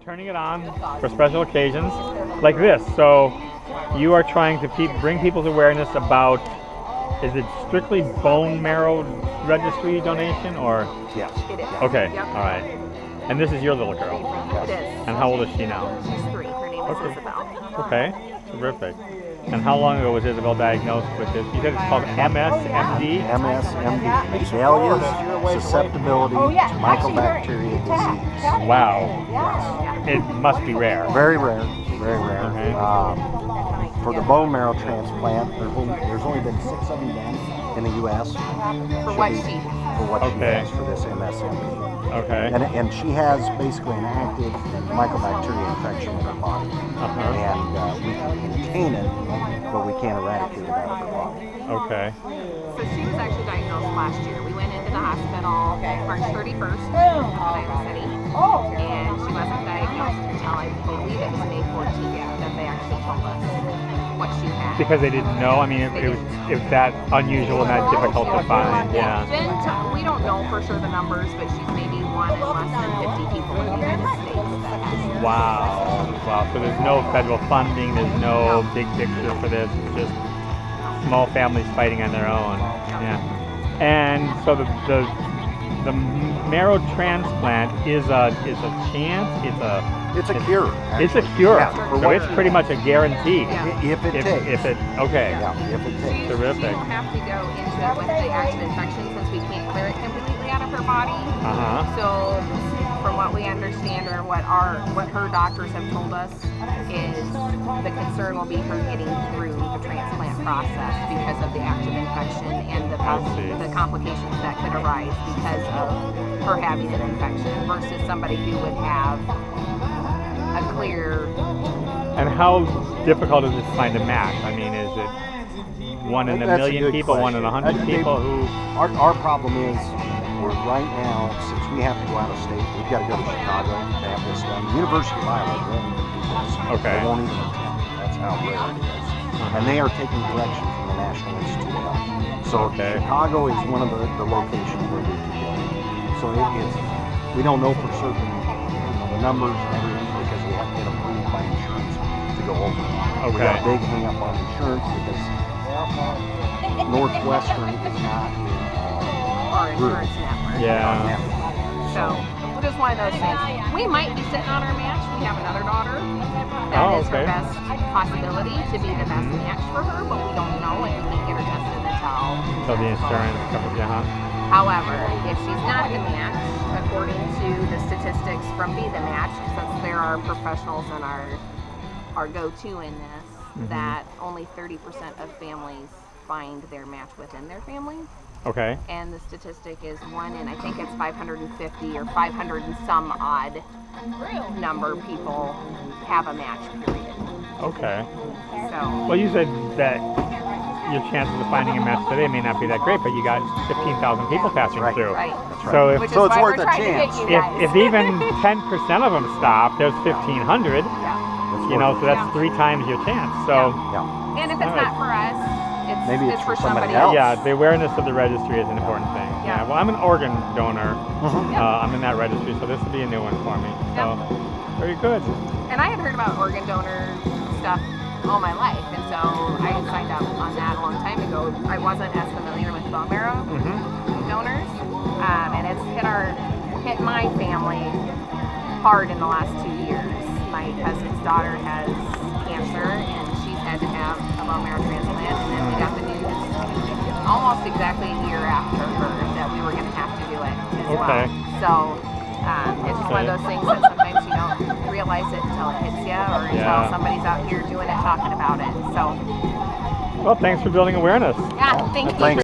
Turning it on for special occasions like this. So you are trying to bring people's awareness about, is it strictly bone marrow registry donation or? Yes. It is. Okay, Yep. all right. And this is your little girl? It is. And how old is she now? She's 3. Her name is Isabel. Okay, terrific. And how long ago was Isabel diagnosed with this? You said it's called MSMD? MSMD, Mazalia's susceptibility to mycobacteria disease. Wow. It must be rare. Very rare, very rare. Okay. For the bone marrow transplant, there's only been 6 of them done in the U.S. For what she has for this MSMD. Okay. And she has basically an active mycobacteria infection in her body. And we can contain it, but we can't eradicate it out of her body. Okay. So she was actually diagnosed last year. We went into the hospital March 31st in Iowa City. And she wasn't diagnosed until I believe it was May 14th that they actually told us what she had. Because they didn't know? I mean, it was that unusual and that difficult to find. Yeah. We don't know for sure the numbers, but she's maybe one in less than 50 people in the United States that has it. Wow. Wow. So there's no federal funding, there's no big picture for this. It's just small families fighting on their own. Yeah. And so the marrow transplant is a chance. It's a cure. Actually. It's a cure. Yeah, so it's pretty much a guarantee. If it takes. Okay. Yeah, if it takes. She Terrific. will have to go into it with the active infection since we can't clear it completely out of her body. So from what we understand, or what her doctors have told us, is the concern will be her getting through the transplant process because of the active infection and the complications that could arise because of her having an infection versus somebody who would have a clear. And how difficult is it to find a match? I mean, is it 1 in a million people, question. 1 in 100 people who? Our problem is, we're right now, since we have to go out of state, we've got to go to Chicago to have this done. The University of Iowa won't even do this. Okay. They won't even attempt it. That's how rare it is. And they are taking direction from the National Institute of Health. So Chicago is one of the locations where we can go. So we don't know for certain the numbers and everything because we have to get approved by insurance to go over. We got a big hang up on insurance because Northwestern is not our insurance network. Yeah. So just one of those things. We might be sitting on our match. We have another daughter that is her best possibility to be the best match for her, but we don't know and we can't get her tested until the insurance covers it, huh? However, if she's not the match, according to the statistics from Be the Match, since there are professionals in our go-to in this, that only 30% of families find their match within their family. Okay. And the statistic is 1 in, I think it's 550 or 500 and some odd number of people have a match, period. Okay. So. Well, you said that your chances of finding a match today may not be that great, but you got 15,000 people passing through. Right. So it's worth a chance. If even 10% of them stop, there's 1,500. You know, so that's 3 times your chance. So. And if it's not for us, maybe it's for somebody else. Yeah, the awareness of the registry is an important thing. Yeah. Well, I'm an organ donor. I'm in that registry, so this will be a new one for me. So, very good. And I had heard about organ donor stuff all my life, and so I signed up on that a long time ago. I wasn't as familiar with bone marrow donors, and it's hit my family hard in the last 2 years. My cousin's daughter has cancer, and she's had to have a bone marrow transplant, and then we got the news almost exactly a year after her that we were going to have to do it as well. So it's just one of those things that sometimes you don't realize it until it hits you, or until somebody's out here doing it, talking about it. So. Well, thanks for building awareness. Yeah, thank you.